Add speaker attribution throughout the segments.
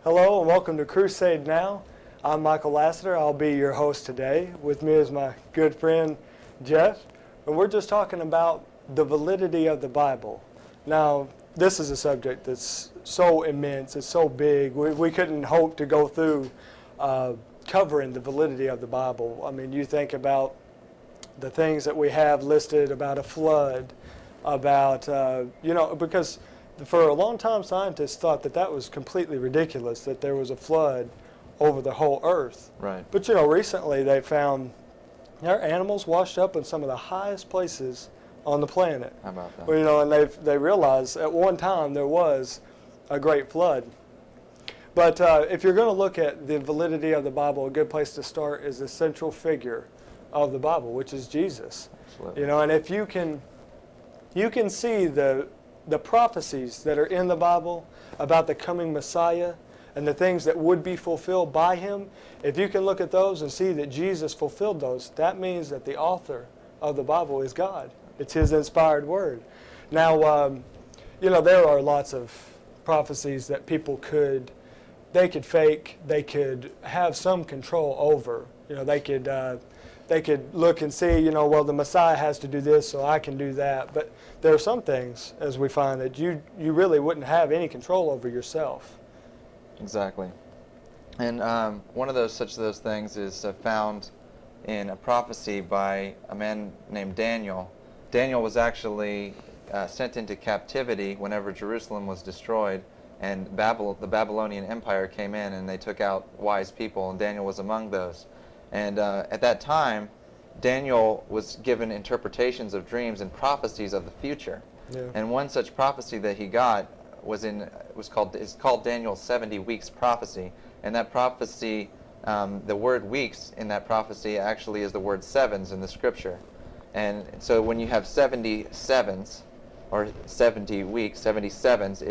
Speaker 1: Hello and welcome to Crusade Now. I'm Michael Lassiter. I'll be your host today. With me is my good friend Jeff, and we're just talking about the validity of the Bible. Now, this is a subject that's so immense, it's so big, we couldn't hope to go through covering the validity of the Bible. I mean, you think about the things that we have listed about a flood, about, because for a long time scientists thought that was completely ridiculous, that there was a flood over the whole earth.
Speaker 2: Right.
Speaker 1: But recently they found there are animals washed up in some of the highest places on the planet.
Speaker 2: How about that?
Speaker 1: Well, and they realized at one time there was a great flood. But if you're going to look at the validity of the Bible, a good place to start is the central figure of the Bible, which is Jesus.
Speaker 2: Absolutely.
Speaker 1: And if you can see the prophecies that are in the Bible about the coming Messiah and the things that would be fulfilled by him, if you can look at those and see that Jesus fulfilled those, that means that the author of the Bible is God. It's his inspired word. Now, there are lots of prophecies that people could fake, they could have some control over. They could look and see, well, the Messiah has to do this, so I can do that. But there are some things, as we find, that you really wouldn't have any control over yourself.
Speaker 2: Exactly. And one of those things is found in a prophecy by a man named Daniel. Daniel was actually sent into captivity whenever Jerusalem was destroyed, and the Babylonian Empire came in and they took out wise people, and Daniel was among those. And at that time, Daniel was given interpretations of dreams and prophecies of the future.
Speaker 1: Yeah.
Speaker 2: And one such prophecy that he got is called Daniel's 70 weeks prophecy. And that prophecy, the word weeks in that prophecy actually is the word sevens in the scripture. And so when you have 70 sevens, or 70 weeks, 70 sevens,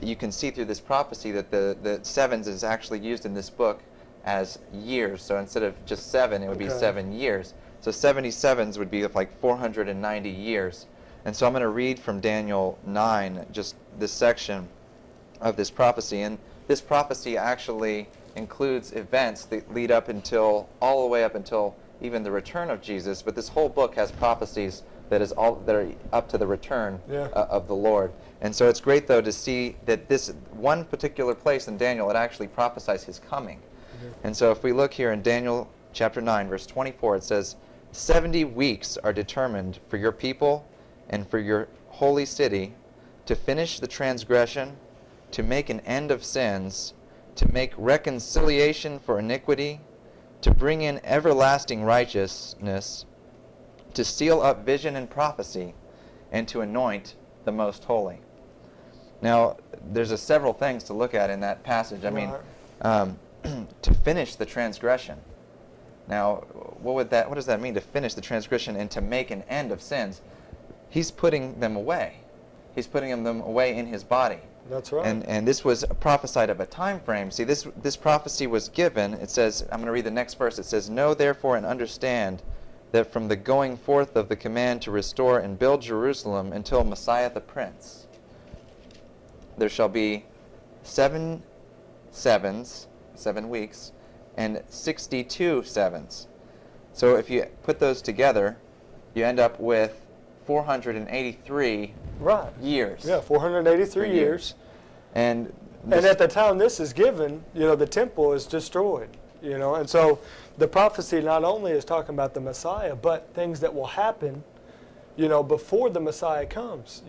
Speaker 2: you can see through this prophecy that the sevens is actually used in this book as years. So instead of just 7, it would be 7 years. So 77s would be like 490 years. And so I'm going to read from Daniel 9, just this section of this prophecy. And this prophecy actually includes events that lead all the way up until even the return of Jesus. But this whole book has prophecies that are up to the return of the Lord. And so it's great, though, to see that this one particular place in Daniel, it actually prophesies his coming. And so if we look here in Daniel chapter 9, verse 24, it says, 70 weeks are determined for your people and for your holy city to finish the transgression, to make an end of sins, to make reconciliation for iniquity, to bring in everlasting righteousness, to seal up vision and prophecy, and to anoint the most holy. Now, there's several things to look at in that passage. I mean, to finish the transgression. Now, what does that mean, to finish the transgression and to make an end of sins? He's putting them away. He's putting them away in his body.
Speaker 1: That's right.
Speaker 2: And this was prophesied of a time frame. See, this prophecy was given. It says, I'm going to read the next verse. It says, know therefore and understand that from the going forth of the command to restore and build Jerusalem until Messiah the Prince, there shall be 7 sevens, 7 weeks, and 62 sevens. So if you put those together, you end up with 483 years.
Speaker 1: Yeah, 483 years.
Speaker 2: And
Speaker 1: at the time this is given, the temple is destroyed. And so the prophecy not only is talking about the Messiah, but things that will happen, before the Messiah comes.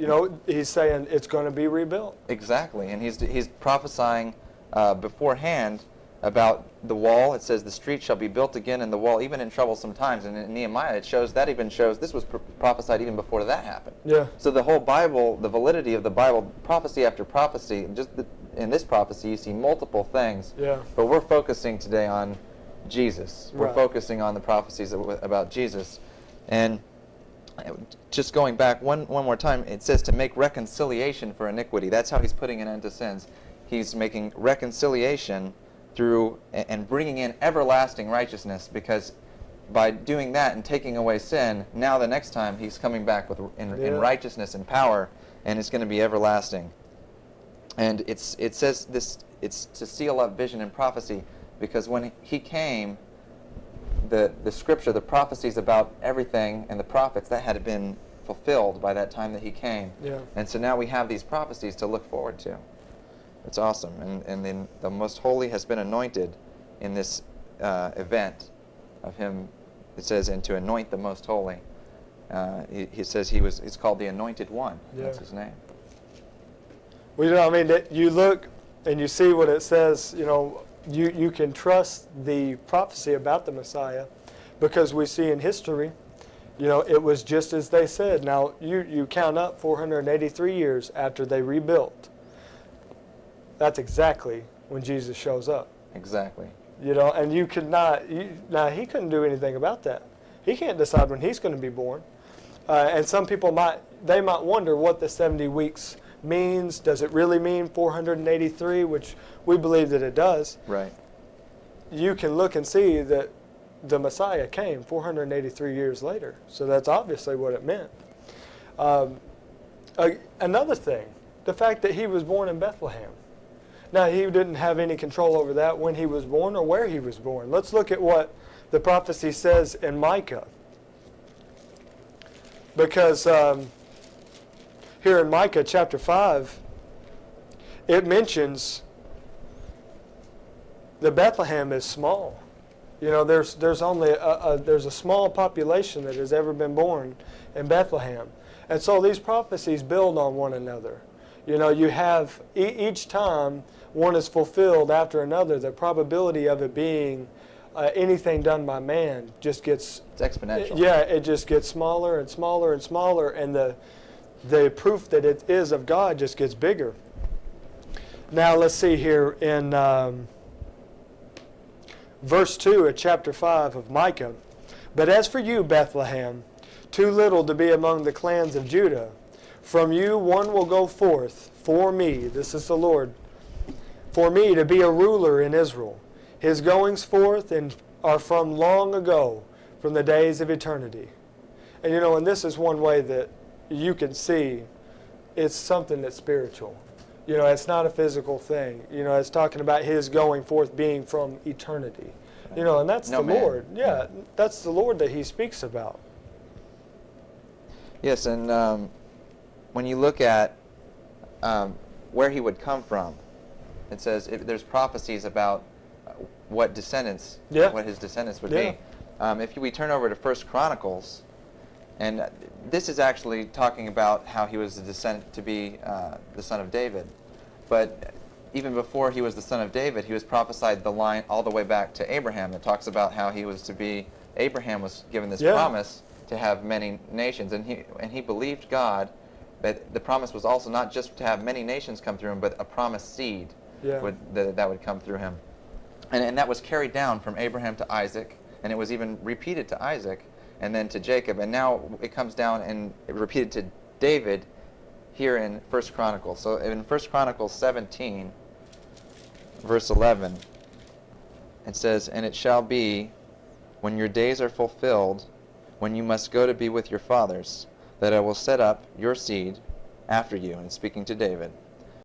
Speaker 1: He's saying it's going to be rebuilt.
Speaker 2: Exactly, and he's prophesying beforehand about the wall. It says the street shall be built again and the wall even in troublesome times. And in Nehemiah it shows this was prophesied even before that happened.
Speaker 1: Yeah.
Speaker 2: So the whole Bible, the validity of the Bible, prophecy after prophecy, in this prophecy you see multiple things.
Speaker 1: Yeah.
Speaker 2: But we're focusing today on Jesus. We're
Speaker 1: Right.
Speaker 2: focusing on the prophecies about Jesus. And just going back one more time, it says to make reconciliation for iniquity. That's how he's putting an end to sins. He's making reconciliation through and bringing in everlasting righteousness, because by doing that and taking away sin, now the next time he's coming back in righteousness and power, and it's going to be everlasting. And it says this, it's to seal up vision and prophecy, because when he came, the scripture, the prophecies about everything and the prophets, that had been fulfilled by that time that he came.
Speaker 1: Yeah.
Speaker 2: And so now we have these prophecies to look forward to. It's awesome. And then the Most Holy has been anointed in this event of him. It says, and to anoint the Most Holy. He says he's called the Anointed One.
Speaker 1: Yeah.
Speaker 2: That's his name.
Speaker 1: Well, you know, I mean, you look and you see what it says, you know, you can trust the prophecy about the Messiah, because we see in history, you know, it was just as they said. Now, you count up 483 years after they rebuilt. That's exactly when Jesus shows up.
Speaker 2: Exactly.
Speaker 1: You know, and you could not, now he couldn't do anything about that. He can't decide when he's going to be born. And some people might wonder what the 70 weeks means. Does it really mean 483, which we believe that it does.
Speaker 2: Right.
Speaker 1: You can look and see that the Messiah came 483 years later. So that's obviously what it meant. Another thing, the fact that he was born in Bethlehem. Now, he didn't have any control over that when he was born or where he was born. Let's look at what the prophecy says in Micah. Because here in Micah chapter 5, it mentions that Bethlehem is small. You know, there's only there's a small population that has ever been born in Bethlehem. And so these prophecies build on one another. You know, you have each time one is fulfilled after another, the probability of it being anything done by man just gets...
Speaker 2: It's exponential.
Speaker 1: It just gets smaller and smaller and smaller, and the proof that it is of God just gets bigger. Now let's see here in verse 2 of chapter 5 of Micah. But as for you, Bethlehem, too little to be among the clans of Judah, from you one will go forth for me, this is the Lord, for me to be a ruler in Israel. His goings forth are from long ago, from the days of eternity. And you know, and this is one way that you can see it's something that's spiritual. You know, it's not a physical thing. You know, it's talking about his going forth being from eternity. You know, and that's the Lord. Yeah, that's the Lord that he speaks about.
Speaker 2: Yes, and when you look at where he would come from, it says there's prophecies about what descendants, what his descendants would be. If we turn over to 1 Chronicles, and this is actually talking about how he was a descendant to be the son of David. But even before he was the son of David, he was prophesied the line all the way back to Abraham. It talks about how he was to be, Abraham was given this promise to have many nations, and he believed God, but the promise was also not just to have many nations come through him, but a promised seed that would come through him. And that was carried down from Abraham to Isaac, and it was even repeated to Isaac, and then to Jacob, and now it comes down and repeated to David here in 1 Chronicles. So in 1 Chronicles 17, verse 11, it says, "And it shall be, when your days are fulfilled, when you must go to be with your fathers, that I will set up your seed after you," and speaking to David,